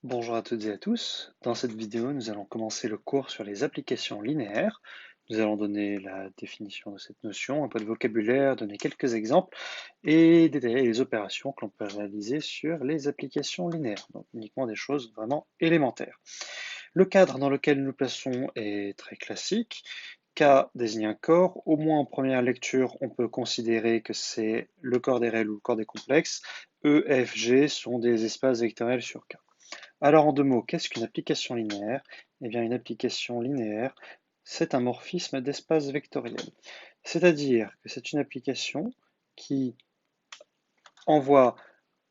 Bonjour à toutes et à tous. Dans cette vidéo, nous allons commencer le cours sur les applications linéaires. Nous allons donner la définition de cette notion, un peu de vocabulaire, donner quelques exemples et détailler les opérations que l'on peut réaliser sur les applications linéaires. Donc uniquement des choses vraiment élémentaires. Le cadre dans lequel nous nous plaçons est très classique. K désigne un corps. Au moins en première lecture, on peut considérer que c'est le corps des réels ou le corps des complexes. E, F, G sont des espaces vectoriels sur K. Alors en deux mots, qu'est-ce qu'une application linéaire? Eh bien une application linéaire, c'est un morphisme d'espace vectoriel. C'est-à-dire que c'est une application qui envoie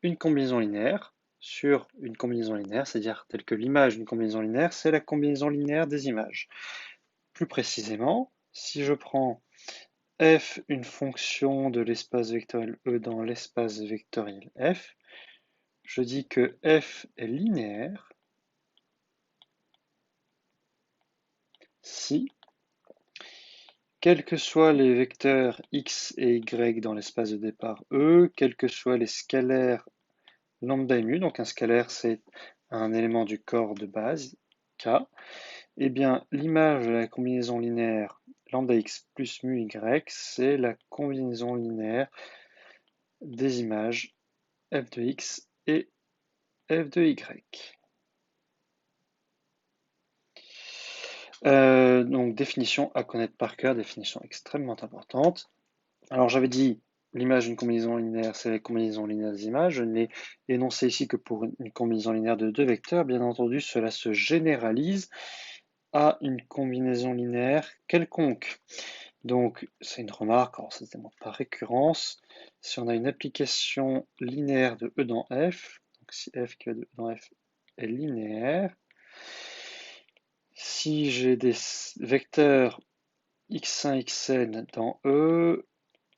une combinaison linéaire sur une combinaison linéaire, c'est-à-dire telle que l'image d'une combinaison linéaire, c'est la combinaison linéaire des images. Plus précisément, si je prends f, une fonction de l'espace vectoriel E dans l'espace vectoriel F, je dis que f est linéaire si, quels que soient les vecteurs x et y dans l'espace de départ E, quels que soient les scalaires lambda et mu, donc un scalaire c'est un élément du corps de base, K, et bien l'image de la combinaison linéaire lambda x plus mu y, c'est la combinaison linéaire des images f de x et f de y. Donc définition à connaître par cœur, définition extrêmement importante. Alors j'avais dit l'image d'une combinaison linéaire, c'est la combinaison linéaire des images. Je ne l'ai énoncé ici que pour une combinaison linéaire de deux vecteurs. Bien entendu, cela se généralise à une combinaison linéaire quelconque. Donc c'est une remarque, alors ça se demande par récurrence. Si on a une application linéaire de E dans F, donc si F qui va de E dans F est linéaire, si j'ai des vecteurs x1, xn dans E,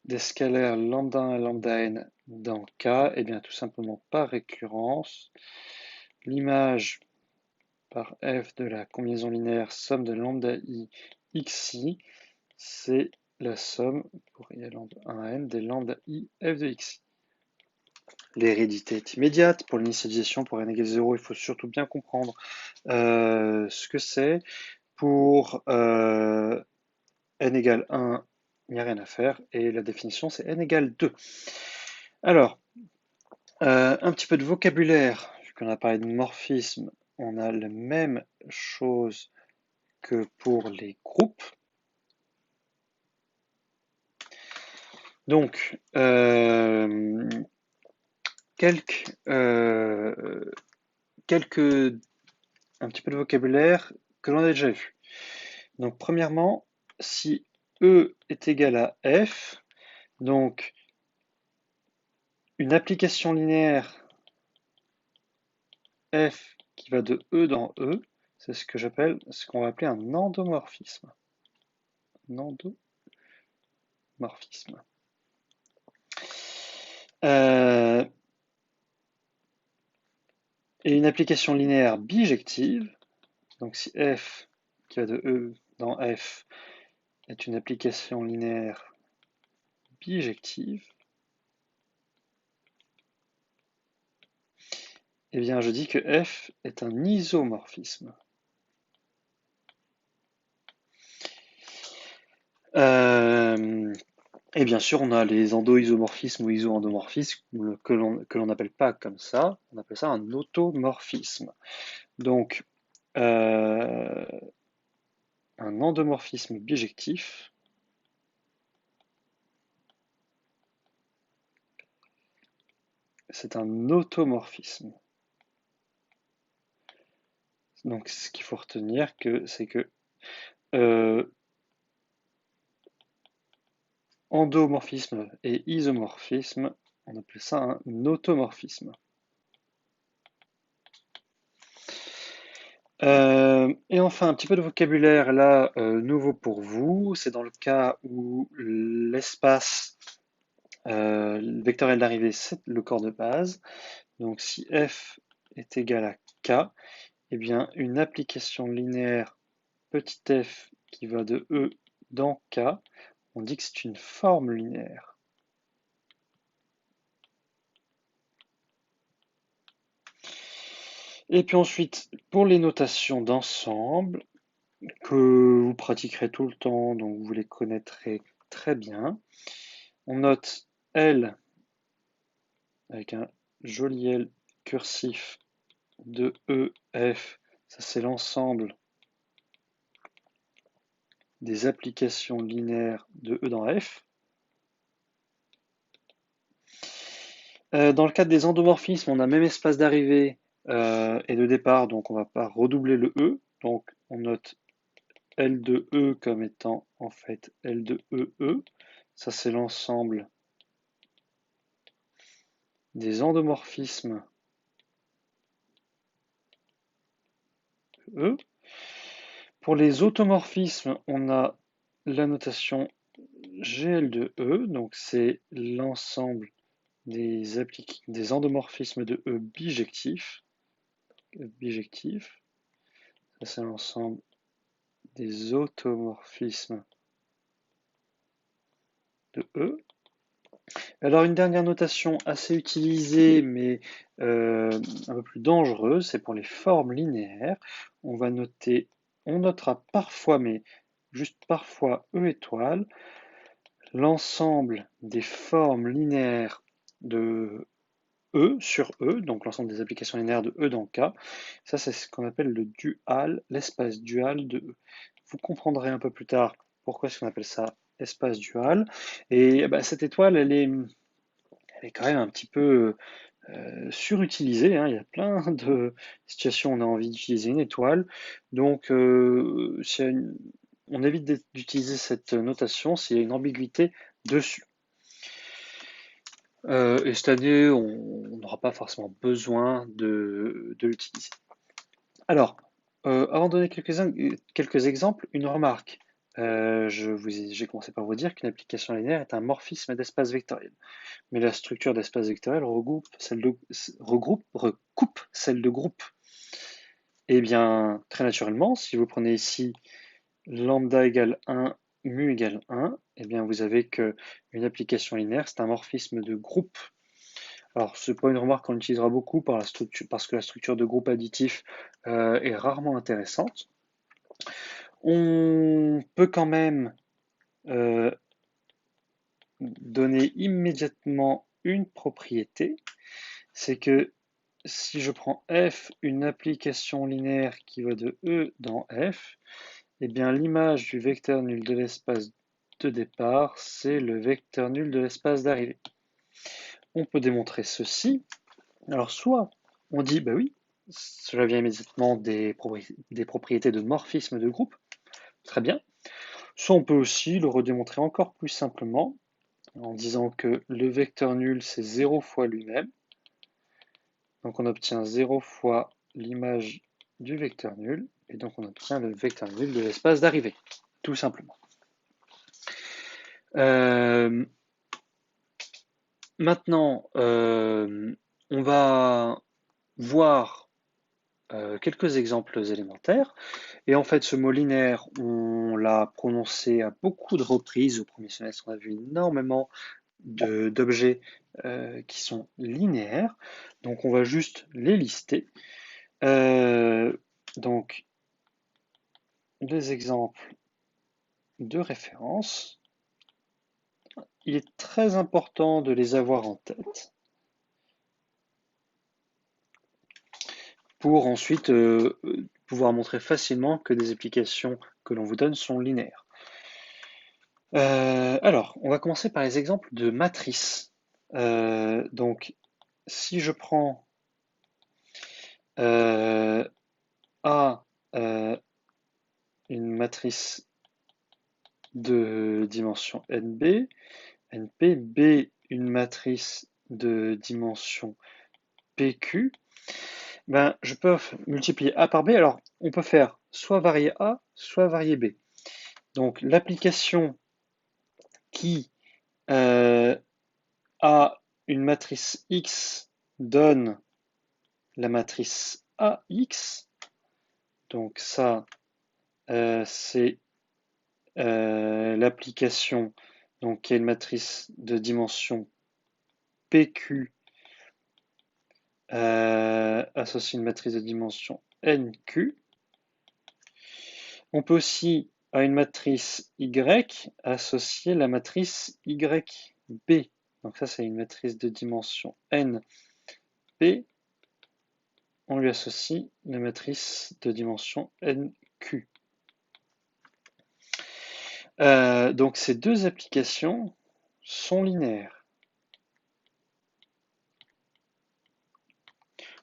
des scalaires lambda 1 et lambda n dans K, et bien tout simplement par récurrence, l'image par f de la combinaison linéaire somme de lambda i xi, c'est la somme pour i lambda 1 n des lambda i f de xi. L'hérédité est immédiate. Pour l'initialisation, pour n égale 0, il faut surtout bien comprendre ce que c'est. Pour n égale 1, il n'y a rien à faire. Et la définition, c'est n égale 2. Alors, un petit peu de vocabulaire, vu qu'on a parlé de morphisme, on a la même chose que pour les groupes. Donc, un petit peu de vocabulaire que l'on a déjà vu. Donc, premièrement, si E est égal à F, donc une application linéaire F qui va de E dans E, c'est ce que j'appelle, ce qu'on va appeler un endomorphisme. Un endomorphisme. Euh, et une application linéaire bijective, donc si f qui va de E dans F est une application linéaire bijective, eh bien je dis que f est un isomorphisme. Et bien sûr, on a les endo-isomorphismes ou iso-endomorphismes que l'on n'appelle pas comme ça, on appelle ça un automorphisme. Donc, un endomorphisme bijectif, c'est un automorphisme. Donc, ce qu'il faut retenir, c'est que endomorphisme et isomorphisme, on appelle ça un automorphisme. Et enfin, un petit peu de vocabulaire là, nouveau pour vous, c'est dans le cas où l'espace vectoriel d'arrivée, c'est le corps de base. Donc si f est égal à k, eh bien une application linéaire petit f qui va de E dans K, on dit que c'est une forme linéaire. Et puis ensuite, pour les notations d'ensemble, que vous pratiquerez tout le temps, donc vous les connaîtrez très bien, on note L avec un joli L cursif de E, F, ça c'est l'ensemble des applications linéaires de E dans F. Dans le cadre des endomorphismes, on a même espace d'arrivée et de départ, donc on ne va pas redoubler le E. Donc on note L de E comme étant en fait L de E. Ça c'est l'ensemble des endomorphismes E. Pour les automorphismes, on a la notation GL de E, donc c'est l'ensemble des endomorphismes de E bijectifs. Ça c'est l'ensemble des automorphismes de E. Alors une dernière notation assez utilisée mais un peu plus dangereuse, c'est pour les formes linéaires. On notera parfois, mais juste parfois E étoile, l'ensemble des formes linéaires de E sur E, donc l'ensemble des applications linéaires de E dans K. Ça, c'est ce qu'on appelle le dual, l'espace dual de E. Vous comprendrez un peu plus tard pourquoi est-ce qu'on appelle ça espace dual. Et bah, cette étoile, elle est quand même un petit peu surutilisée, hein. Il y a plein de situations où on a envie d'utiliser une étoile. Donc, on évite d'utiliser cette notation s'il y a une ambiguïté dessus. Et cette année, on n'aura pas forcément besoin de l'utiliser. Alors, avant de donner quelques exemples, une remarque. J'ai commencé par vous dire qu'une application linéaire est un morphisme d'espace vectoriel. Mais la structure d'espace vectoriel recoupe celle de groupe. Et bien, très naturellement, si vous prenez ici lambda égale 1, mu égale 1, eh bien vous avez qu'une application linéaire, c'est un morphisme de groupe. Alors, ce n'est pas une remarque qu'on utilisera beaucoup parce que la structure de groupe additif est rarement intéressante. On peut quand même euh, donner immédiatement une propriété, c'est que si je prends f, une application linéaire qui va de E dans F, eh bien l'image du vecteur nul de l'espace de départ, c'est le vecteur nul de l'espace d'arrivée. On peut démontrer ceci. Alors soit on dit, bah oui, cela vient immédiatement des propriétés de morphisme de groupe, très bien. Soit on peut aussi le redémontrer encore plus simplement en disant que le vecteur nul c'est 0 fois lui-même. Donc on obtient 0 fois l'image du vecteur nul, et donc on obtient le vecteur nul de l'espace d'arrivée, tout simplement. Maintenant, on va voir quelques exemples élémentaires. Et en fait, ce mot linéaire, on l'a prononcé à beaucoup de reprises au premier semestre. On a vu énormément d'objets qui sont linéaires. Donc, on va juste les lister. Donc, des exemples de référence. Il est très important de les avoir en tête pour ensuite pouvoir montrer facilement que des applications que l'on vous donne sont linéaires. Alors, on va commencer par les exemples de matrices. Donc, si je prends A, une matrice de dimension NB, B, une matrice de dimension PQ, ben, je peux multiplier A par B. Alors, on peut faire soit varier A, soit varier B. Donc, l'application qui a une matrice X donne la matrice AX. Donc, ça, c'est l'application qui est une matrice de dimension PQ associe une matrice de dimension NQ. On peut aussi, à une matrice Y, associer la matrice YB. Donc ça, c'est une matrice de dimension NP. On lui associe la matrice de dimension NQ. Donc ces deux applications sont linéaires.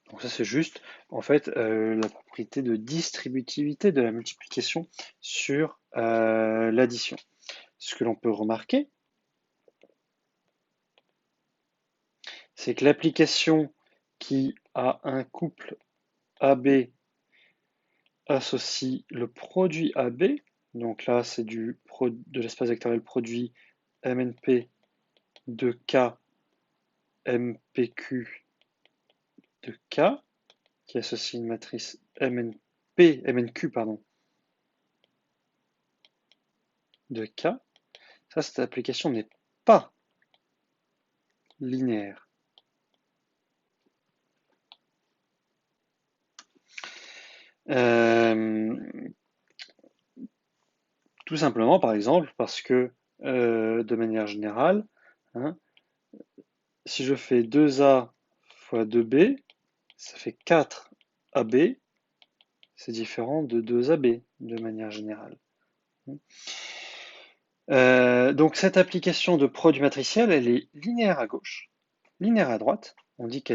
Donc ça c'est juste en fait la propriété de distributivité de la multiplication sur l'addition. Ce que l'on peut remarquer, c'est que l'application qui a un couple AB associe le produit AB, donc là c'est de l'espace vectoriel produit MNP de K MPQ de K, qui associe une matrice MNQ de K. Ça, cette application n'est pas linéaire. Tout simplement, par exemple, parce que de manière générale, hein, si je fais 2A fois 2B, ça fait 4AB, c'est différent de 2AB de manière générale. Donc cette application de produit matriciel, elle est linéaire à gauche, linéaire à droite. On dit que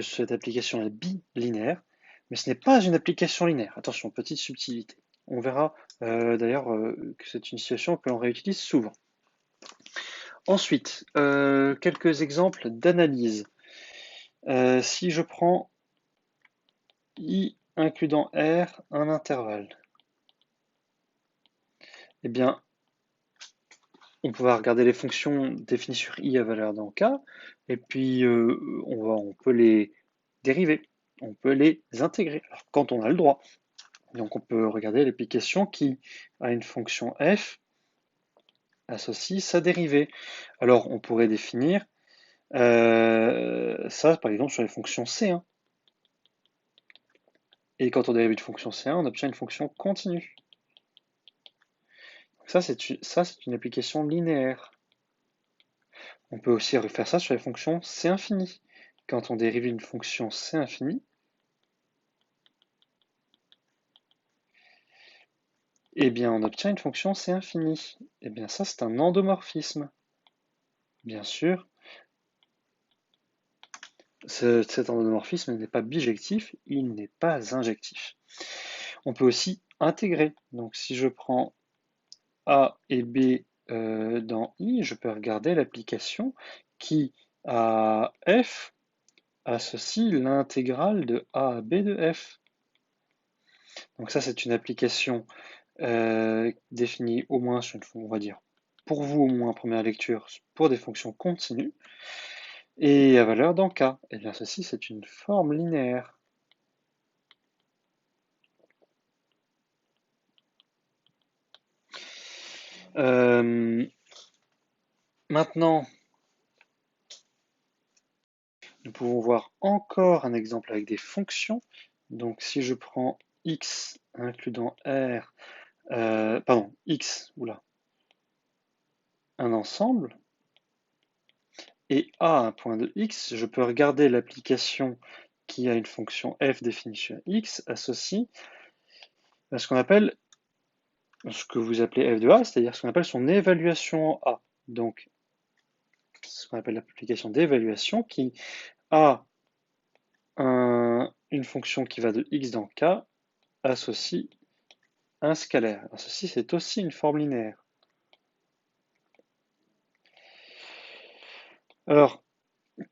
cette application est bilinéaire, mais ce n'est pas une application linéaire. Attention, petite subtilité. On verra d'ailleurs que c'est une situation que l'on réutilise souvent. Ensuite, quelques exemples d'analyse. Si je prends I includant R un intervalle, eh bien, on va regarder les fonctions définies sur I à valeur dans K, et puis on peut les dériver, on peut les intégrer, alors, quand on a le droit. Donc on peut regarder l'application qui a une fonction f associe sa dérivée. Alors on pourrait définir ça par exemple sur les fonctions C1. Et quand on dérive une fonction C1, on obtient une fonction continue. Ça c'est une application linéaire. On peut aussi refaire ça sur les fonctions C infini. Quand on dérive une fonction C infini, eh bien on obtient une fonction C infini. Eh bien ça c'est un endomorphisme. Bien sûr, cet endomorphisme n'est pas bijectif, il n'est pas injectif. On peut aussi intégrer. Donc si je prends A et B dans I, je peux regarder l'application qui à F associe l'intégrale de A à B de F. Donc ça c'est une application définie au moins sur une, on va dire, pour vous au moins première lecture, pour des fonctions continues, et à valeur dans K. Et bien ceci c'est une forme linéaire. Maintenant, nous pouvons voir encore un exemple avec des fonctions. Donc si je prends x includant r, x, un ensemble, et a un point de x, je peux regarder l'application qui a une fonction f définie sur x associe à ce qu'on appelle, ce que vous appelez f de a, c'est-à-dire ce qu'on appelle son évaluation en a. Donc, ce qu'on appelle l'application d'évaluation qui a une fonction qui va de x dans k associe un scalaire. Alors ceci, c'est aussi une forme linéaire. Alors,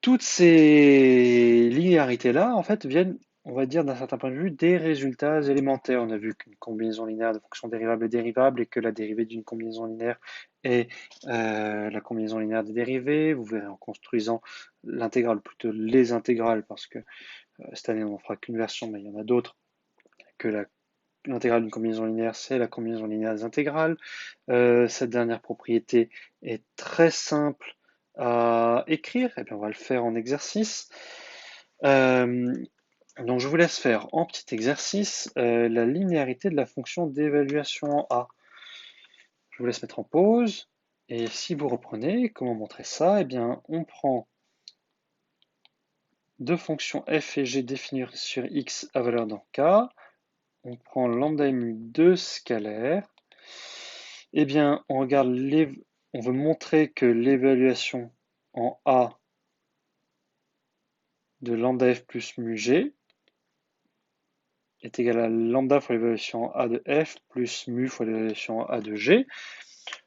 toutes ces linéarités-là, en fait, viennent, on va dire, d'un certain point de vue, des résultats élémentaires. On a vu qu'une combinaison linéaire de fonctions dérivables est dérivable et que la dérivée d'une combinaison linéaire est la combinaison linéaire des dérivées. Vous verrez en construisant l'intégrale, plutôt les intégrales, parce que cette année, on n'en fera qu'une version, mais il y en a d'autres, que l'intégrale d'une combinaison linéaire, c'est la combinaison linéaire des intégrales. Cette dernière propriété est très simple à écrire, et bien on va le faire en exercice. Euh, donc je vous laisse faire en petit exercice la linéarité de la fonction d'évaluation en A. Je vous laisse mettre en pause. Et si vous reprenez, comment montrer ça? Eh bien, on prend deux fonctions f et g définies sur x à valeur dans K. On prend lambda et mu deux scalaires. Eh bien, on regarde on veut montrer que l'évaluation en A de lambda f plus mu g est égal à lambda fois l'évaluation A de f plus mu fois l'évaluation A de g.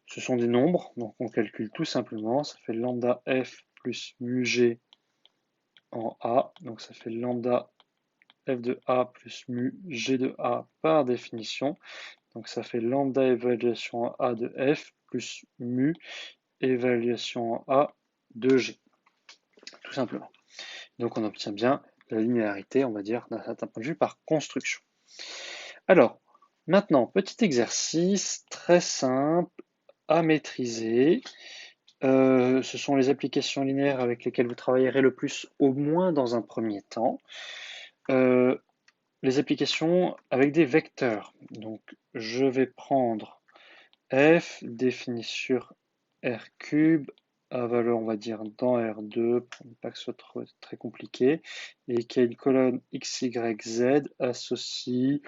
Ce sont des nombres, donc on calcule tout simplement. Ça fait lambda f plus mu g en A. Donc ça fait lambda f de A plus mu g de A par définition. Donc ça fait lambda évaluation en A de f plus mu évaluation en A de g. Tout simplement. Donc on obtient bien la linéarité, on va dire, d'un certain point de vue par construction. Alors, maintenant, petit exercice très simple à maîtriser. Ce sont les applications linéaires avec lesquelles vous travaillerez le plus, au moins dans un premier temps. Les applications avec des vecteurs. Donc, je vais prendre f défini sur r cube à valeur, on va dire, dans R2, pour ne pas que ce soit très compliqué, et qui a une colonne x, y, z associe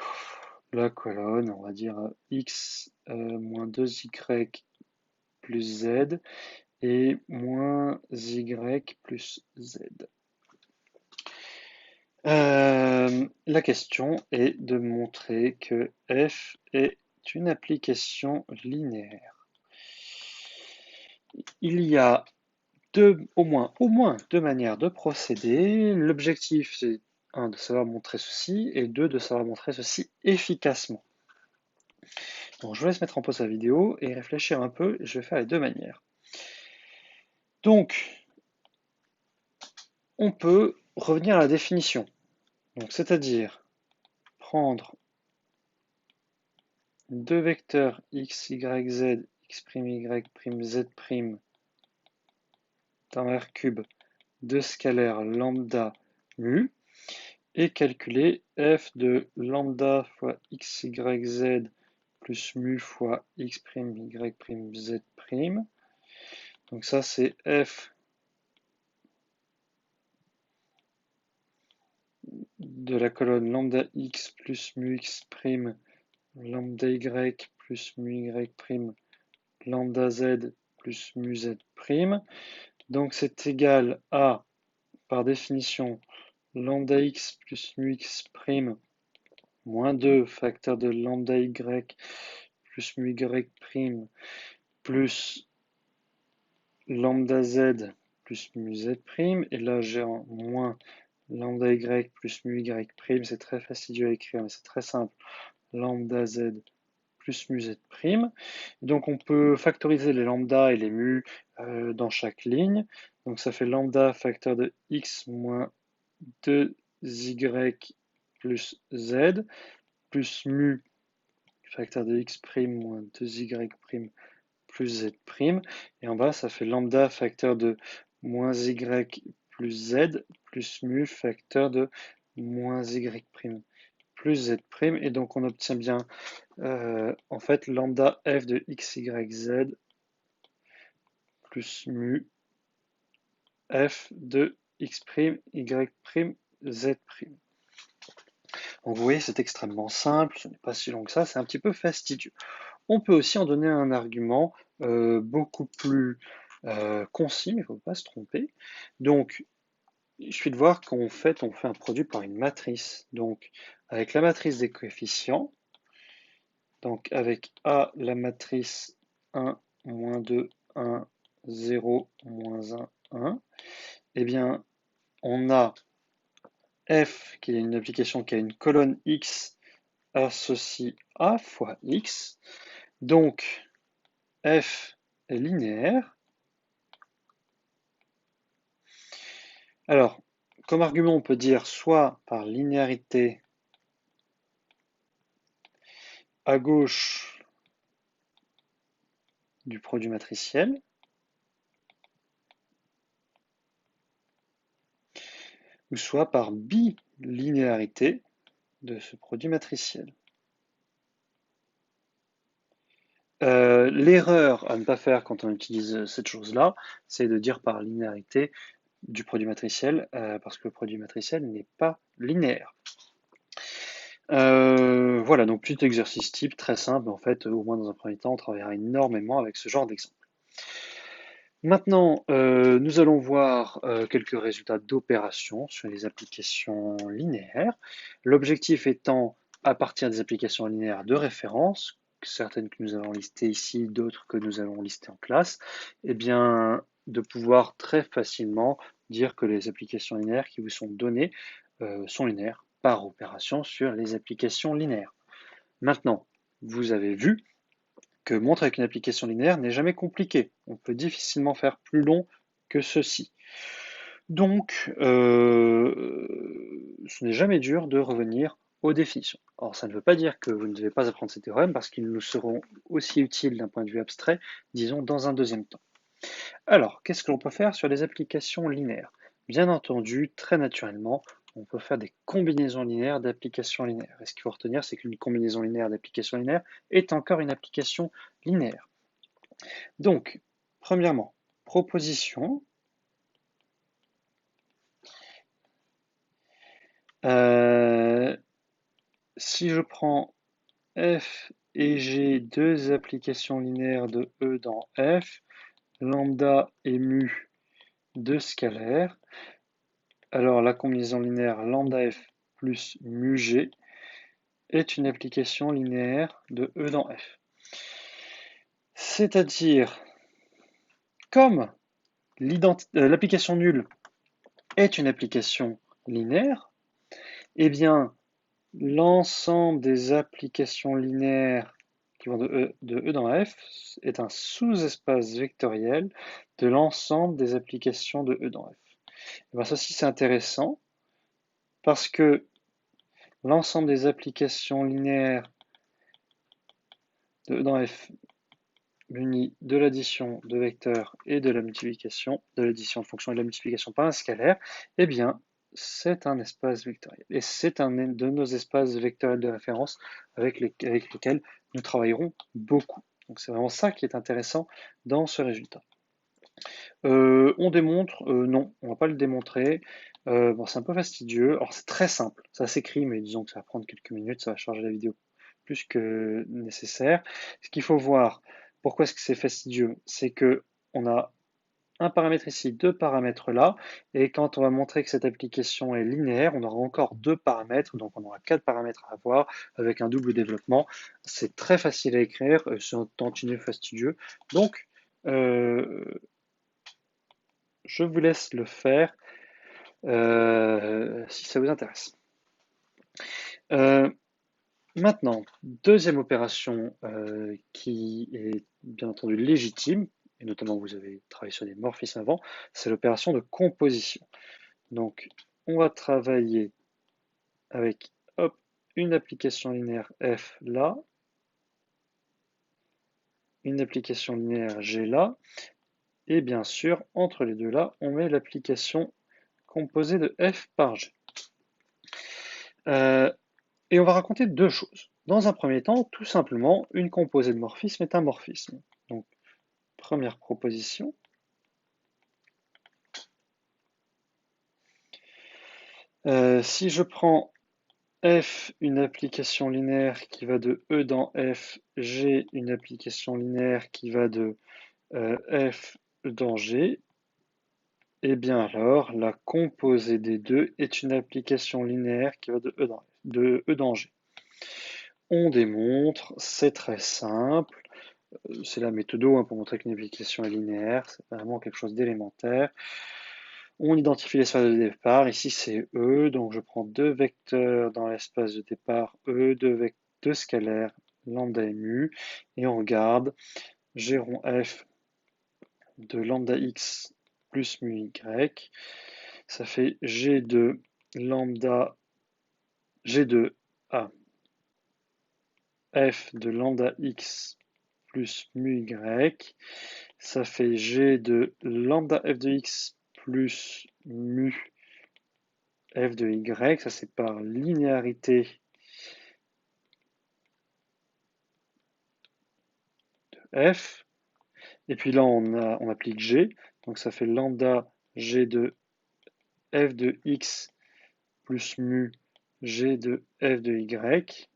la colonne, on va dire, x moins 2y plus z et moins y plus z. La question est de montrer que f est une application linéaire. Il y a au moins deux manières de procéder. L'objectif, c'est de savoir montrer ceci, et deux, de savoir montrer ceci efficacement. Donc, je vous laisse mettre en pause la vidéo et réfléchir un peu. Je vais faire les deux manières. Donc, on peut revenir à la définition. Donc, c'est-à-dire prendre deux vecteurs x, y, z, x', y', z' dans R cube, deux scalaires lambda mu, et calculer f de lambda fois x, y, z plus mu fois x', y', z'. Donc ça, c'est f de la colonne lambda x plus mu x', lambda y plus mu y', lambda z plus mu z'. Donc c'est égal à, par définition, lambda x plus mu x' moins 2 facteur de lambda y plus mu y' plus lambda z plus mu z'. Et là, j'ai en moins lambda y plus mu y'. C'est très fastidieux à écrire, mais c'est très simple. Lambda z plus mu z'. Donc on peut factoriser les lambda et les mu dans chaque ligne. Donc ça fait lambda facteur de x moins 2y plus z plus mu facteur de x' moins 2y' plus z'. Et en bas, ça fait lambda facteur de moins y plus z plus mu facteur de moins y' plus z'. Et donc on obtient bien en fait lambda f de x, y, z plus mu f de x', y', z'. Donc vous voyez, c'est extrêmement simple, ce n'est pas si long que ça, c'est un petit peu fastidieux. On peut aussi en donner un argument beaucoup plus concis, mais il ne faut pas se tromper. Donc, il suffit de voir qu'on fait, on fait un produit par une matrice. Donc, avec la matrice des coefficients, donc avec A, la matrice 1, moins 2, 1, 0, moins 1, 1, eh bien, on a f, qui est une application qui a une colonne x associe A fois x. Donc, f est linéaire. Alors, comme argument, on peut dire soit par linéarité à gauche du produit matriciel, ou soit par bilinéarité de ce produit matriciel. L'erreur à ne pas faire quand on utilise cette chose-là, c'est de dire par linéarité du produit matriciel, parce que le produit matriciel n'est pas linéaire. Voilà, donc petit exercice type, très simple, en fait, au moins dans un premier temps, on travaillera énormément avec ce genre d'exemple. Maintenant, nous allons voir quelques résultats d'opérations sur les applications linéaires. L'objectif étant, à partir des applications linéaires de référence, certaines que nous avons listées ici, d'autres que nous allons lister en classe, eh bien, de pouvoir très facilement dire que les applications linéaires qui vous sont données sont linéaires par opération sur les applications linéaires. Maintenant, vous avez vu que montrer avec une application linéaire n'est jamais compliqué. On peut difficilement faire plus long que ceci. Donc, ce n'est jamais dur de revenir aux définitions. Or, ça ne veut pas dire que vous ne devez pas apprendre ces théorèmes, parce qu'ils nous seront aussi utiles d'un point de vue abstrait, disons, dans un deuxième temps. Alors, qu'est-ce que l'on peut faire sur les applications linéaires? Bien entendu, très naturellement, on peut faire des combinaisons linéaires d'applications linéaires. Et ce qu'il faut retenir, c'est qu'une combinaison linéaire d'applications linéaires est encore une application linéaire. Donc, premièrement, proposition. Si je prends f et g, deux applications linéaires de E dans F, lambda et mu, deux scalaires, alors la combinaison linéaire lambda f plus mu g est une application linéaire de E dans F. C'est-à-dire, comme l'application nulle est une application linéaire, eh bien, l'ensemble des applications linéaires qui vont de E dans F est un sous-espace vectoriel de l'ensemble des applications de E dans F. Et bien, ceci, c'est intéressant parce que l'ensemble des applications linéaires de E dans F munies de l'addition de vecteurs et de la multiplication, de l'addition de fonctions et de la multiplication par un scalaire, eh bien, c'est un espace vectoriel. Et c'est un de nos espaces vectoriels de référence avec lesquels nous travaillerons beaucoup. Donc c'est vraiment ça qui est intéressant dans ce résultat. On démontre, non, on ne va pas le démontrer. Bon, c'est un peu fastidieux. Alors c'est très simple, ça s'écrit, mais disons que ça va prendre quelques minutes, ça va charger la vidéo plus que nécessaire. Ce qu'il faut voir, pourquoi est-ce que c'est fastidieux? C'est que on a un paramètre ici, deux paramètres là, et quand on va montrer que cette application est linéaire, on aura encore deux paramètres, donc on aura quatre paramètres à avoir avec un double développement. C'est très facile à écrire, c'est un tantinet fastidieux. Donc, je vous laisse le faire si ça vous intéresse. Maintenant, deuxième opération qui est bien entendu légitime, et notamment vous avez travaillé sur des morphismes avant, c'est l'opération de composition. Donc, on va travailler avec hop, une application linéaire F là, une application linéaire G là, et bien sûr, entre les deux là, on met l'application composée de F par G. Et on va raconter deux choses. Dans un premier temps, tout simplement, une composée de morphisme est un morphisme. Donc, première proposition. Si je prends F, une application linéaire qui va de E dans F, G, une application linéaire qui va de F dans G, et bien alors, la composée des deux est une application linéaire qui va de E dans G. On démontre, c'est très simple. C'est la méthode pour montrer qu'une application est linéaire, c'est vraiment quelque chose d'élémentaire. On identifie l'espace de départ, ici c'est E, donc je prends deux vecteurs dans l'espace de départ E, deux scalaires, lambda et mu, et on regarde G rond F de lambda x plus mu y, ça fait G de lambda, G de A, F de lambda x plus mu y, ça fait G de lambda f de x plus mu f de y, ça c'est par linéarité de f. Et puis là, on applique g, donc ça fait lambda g de f de x plus mu g de f de y.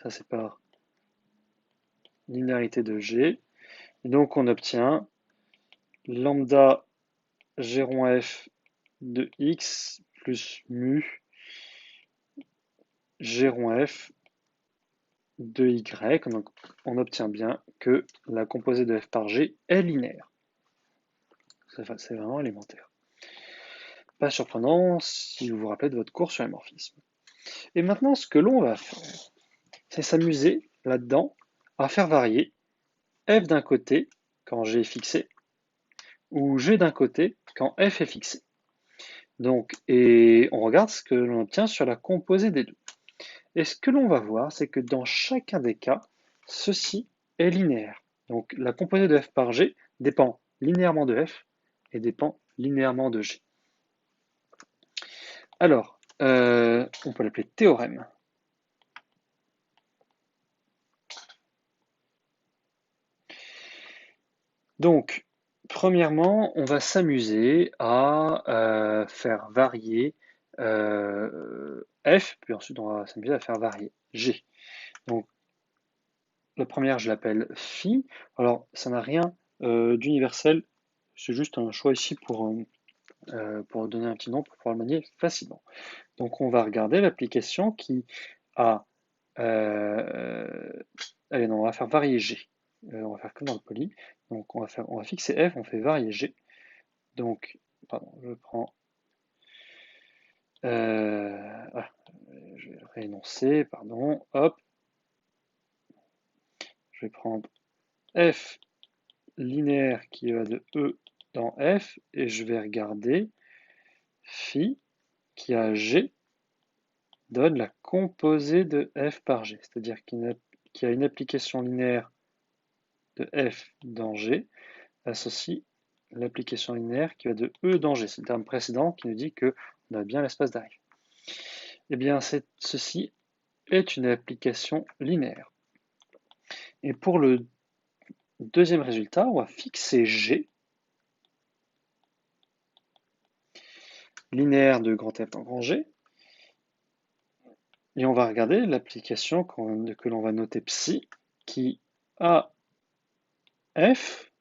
Ça c'est par linéarité de g. Et donc on obtient lambda g rond f de x plus mu g rond f de y. Donc on obtient bien que la composée de f par g est linéaire. C'est vraiment élémentaire. Pas surprenant si vous vous rappelez de votre cours sur les morphismes. Et maintenant, ce que l'on va faire, c'est s'amuser là-dedans à faire varier f d'un côté quand g est fixé, ou g d'un côté quand f est fixé. Donc, et on regarde ce que l'on obtient sur la composée des deux. Et ce que l'on va voir, c'est que dans chacun des cas, ceci est linéaire. Donc la composée de f par g dépend linéairement de f et dépend linéairement de g. Alors, on peut l'appeler théorème. Donc, premièrement, on va s'amuser à faire varier f, puis ensuite on va s'amuser à faire varier g. Donc, la première, je l'appelle phi. Alors, ça n'a rien d'universel, c'est juste un choix ici pour donner un petit nom pour pouvoir le manier facilement. Donc, on va regarder l'application qui a... allez, non, on va faire varier g. On va faire comme dans le poly. Donc, on va fixer f, on fait varier g. Donc, pardon, je prends... je vais réénoncer, pardon, hop. Je vais prendre f linéaire qui va de E dans F, et je vais regarder phi qui a G donne la composée de F par G, c'est-à-dire qu'il y a une application linéaire de F dans G associe l'application linéaire qui va de E dans G. C'est le terme précédent qui nous dit qu'on a bien l'espace d'arrivée. Eh bien, ceci est une application linéaire. Et pour le deuxième résultat, on va fixer G, linéaire de grand F dans grand G, et on va regarder l'application que l'on va noter psi, qui a f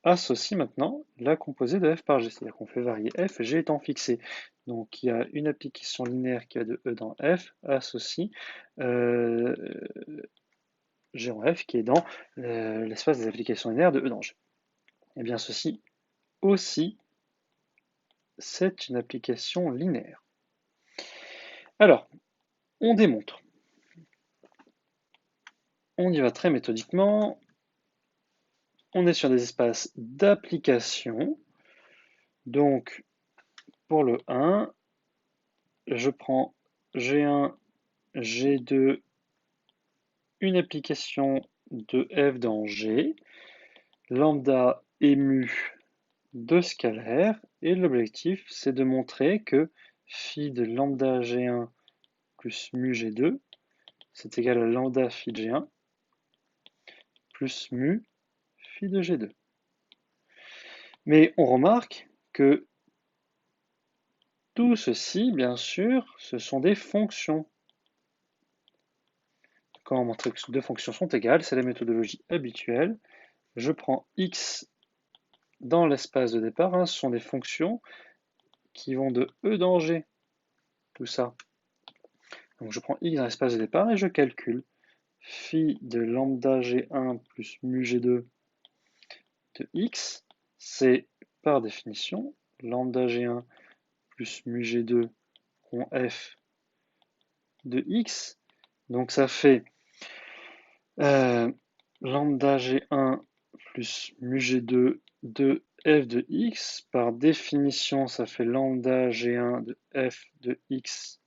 associe maintenant la composée de f par g, c'est-à-dire qu'on fait varier f, g étant fixé. Donc il y a une application linéaire qui va de E dans f, associe g en f qui est dans l'espace des applications linéaires de E dans g. Et bien ceci aussi, c'est une application linéaire. Alors, on démontre. On y va très méthodiquement. On est sur des espaces d'application. Donc, pour le 1, je prends G1, G2, une application de f dans G, lambda et mu de scalaire, et l'objectif c'est de montrer que phi de lambda G1 plus mu G2, c'est égal à lambda phi de G1 plus mu phi de G2. Mais on remarque que tout ceci, bien sûr, ce sont des fonctions. Quand on montre que deux fonctions sont égales, c'est la méthodologie habituelle. Je prends x dans l'espace de départ, hein, ce sont des fonctions qui vont de E dans G, tout ça. Donc je prends x dans l'espace de départ et je calcule phi de lambda G1 plus mu G2 de x, c'est par définition lambda G1 plus mu G2 rond f de x. Donc ça fait lambda G1 plus mu G2 de f de x. Par définition, ça fait lambda G1 de f de x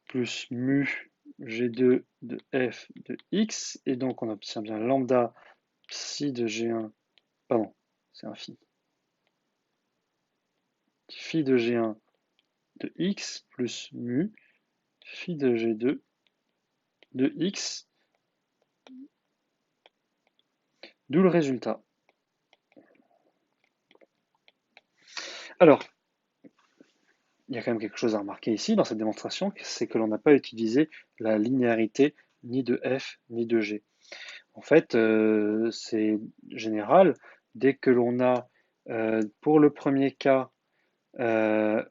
plus mu G2 de f de x. Et donc, on obtient bien lambda psi de G1. Pardon, c'est un phi. Phi de G1 de x plus mu phi de g2 de x, d'où le résultat. Alors, il y a quand même quelque chose à remarquer ici dans cette démonstration, c'est que l'on n'a pas utilisé la linéarité ni de f ni de g. En fait, c'est général, dès que l'on a, pour le premier cas, un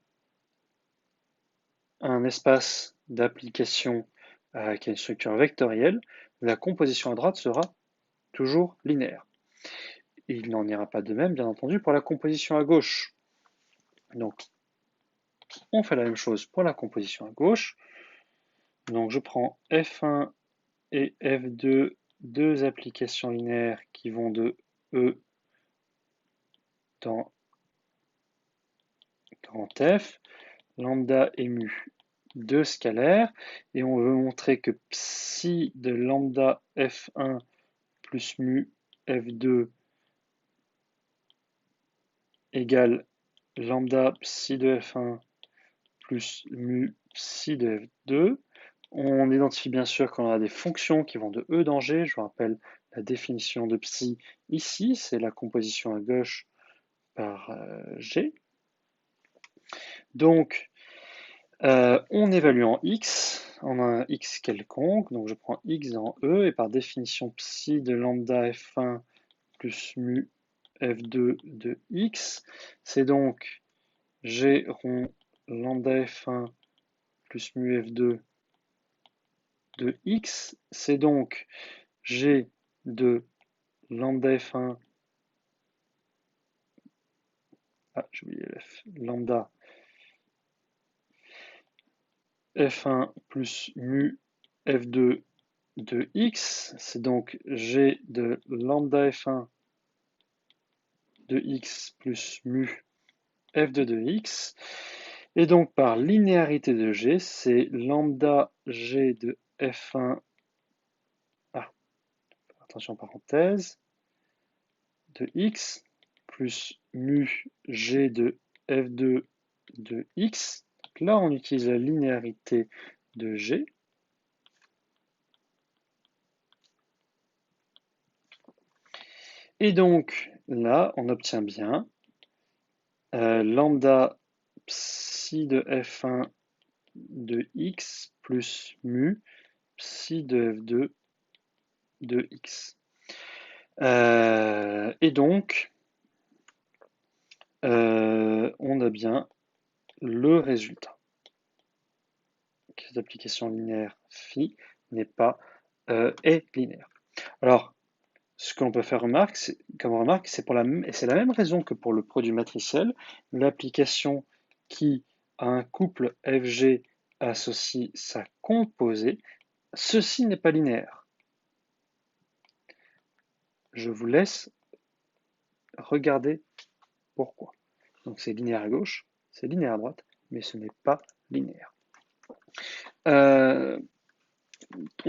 espace d'application qui a une structure vectorielle, la composition à droite sera toujours linéaire. Il n'en ira pas de même, bien entendu, pour la composition à gauche. Donc, on fait la même chose pour la composition à gauche. Donc, je prends F1 et F2, deux applications linéaires qui vont de E dans grand F, lambda et mu, deux scalaires, et on veut montrer que psi de lambda F1 plus mu F2 égale lambda psi de F1 plus mu psi de F2. On identifie bien sûr qu'on a des fonctions qui vont de E dans G. Je vous rappelle la définition de psi ici, c'est la composition à gauche par G. Donc, on évalue en x, on a un x quelconque, donc je prends x dans E, et par définition psi de lambda f1 plus mu f2 de x, c'est donc g rond lambda f1 plus mu f2 de x, c'est donc g de lambda f1, j'ai oublié f, lambda f1 plus mu f2 de x, c'est donc g de lambda f1 de x plus mu f2 de x. Et donc par linéarité de g, c'est lambda g de f1, attention parenthèse, de x plus mu g de f2 de x. Donc là, on utilise la linéarité de g. Et donc là, on obtient bien lambda psi de f1 de x plus mu psi de f2 de x. Et donc, on a bien le résultat. Cette application linéaire phi n'est pas est linéaire. Alors, ce qu'on peut faire comme remarque, c'est la même raison que pour le produit matriciel. L'application qui a un couple FG associe sa composée, ceci n'est pas linéaire. Je vous laisse regarder pourquoi. Donc c'est linéaire à gauche, c'est linéaire à droite, mais ce n'est pas linéaire. On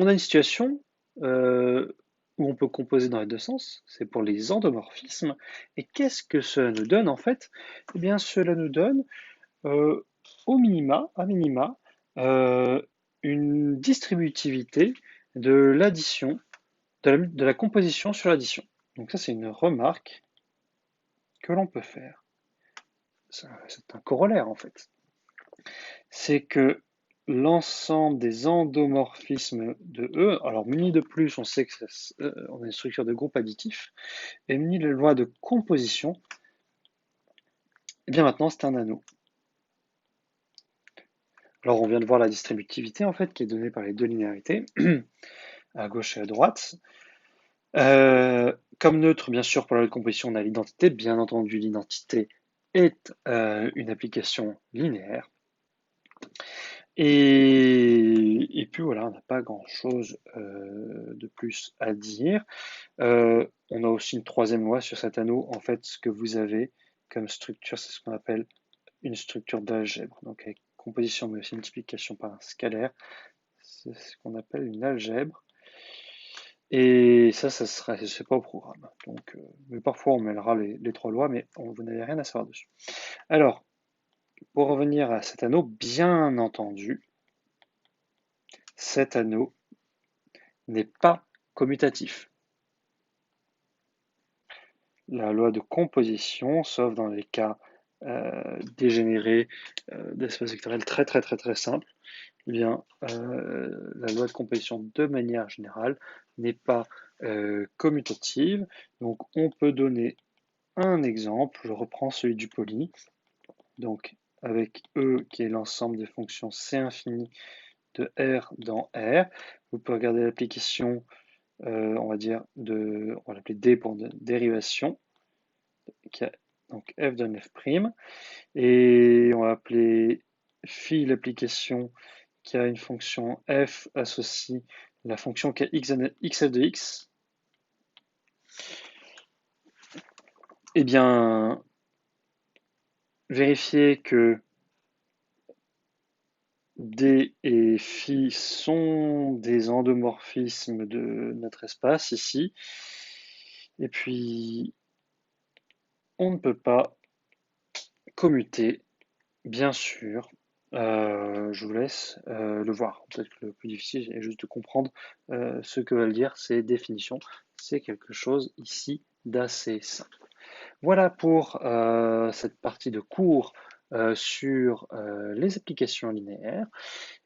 a une situation où on peut composer dans les deux sens, c'est pour les endomorphismes. Et qu'est-ce que cela nous donne en fait? Eh bien, cela nous donne à minima, une distributivité de l'addition, de la composition sur l'addition. Donc ça, c'est une remarque que l'on peut faire. C'est un corollaire en fait. C'est que l'ensemble des endomorphismes de E, alors muni de plus, on sait que on a une structure de groupe additif, et muni de loi de composition, et bien maintenant c'est un anneau. Alors on vient de voir la distributivité en fait qui est donnée par les deux linéarités, à gauche et à droite. Comme neutre, bien sûr, pour la composition, on a l'identité. Bien entendu, l'identité est une application linéaire. Et puis voilà, on n'a pas grand-chose de plus à dire. On a aussi une troisième loi sur cet anneau. En fait, ce que vous avez comme structure, c'est ce qu'on appelle une structure d'algèbre. Donc avec composition, mais aussi multiplication par un scalaire. C'est ce qu'on appelle une algèbre. Et ça c'est pas au programme. Donc, mais parfois on mêlera les trois lois, mais vous n'avez rien à savoir dessus. Alors, Pour revenir à cet anneau, bien entendu, cet anneau n'est pas commutatif. La loi de composition, sauf dans les cas dégénérés d'espace vectoriel très simple, eh bien, la loi de composition de manière générale n'est pas commutative. Donc on peut donner un exemple, je reprends celui du poly, donc avec E qui est l'ensemble des fonctions C infini de R dans R. Vous pouvez regarder l'application, on va dire, on va l'appeler D pour dérivation, qui a donc f donne f', et on va appeler phi l'application qui a une fonction f associe la fonction qui a xf de x. Eh bien, vérifier que D et phi sont des endomorphismes de notre espace ici. Et puis, on ne peut pas commuter, bien sûr. Je vous laisse le voir. Peut-être que le plus difficile est juste de comprendre ce que veulent dire ces définitions. C'est quelque chose ici d'assez simple. Voilà pour cette partie de cours sur les applications linéaires.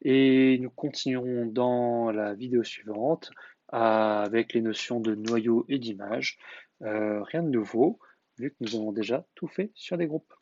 Et nous continuerons dans la vidéo suivante avec les notions de noyau et d'image. Rien de nouveau, vu que nous avons déjà tout fait sur les groupes.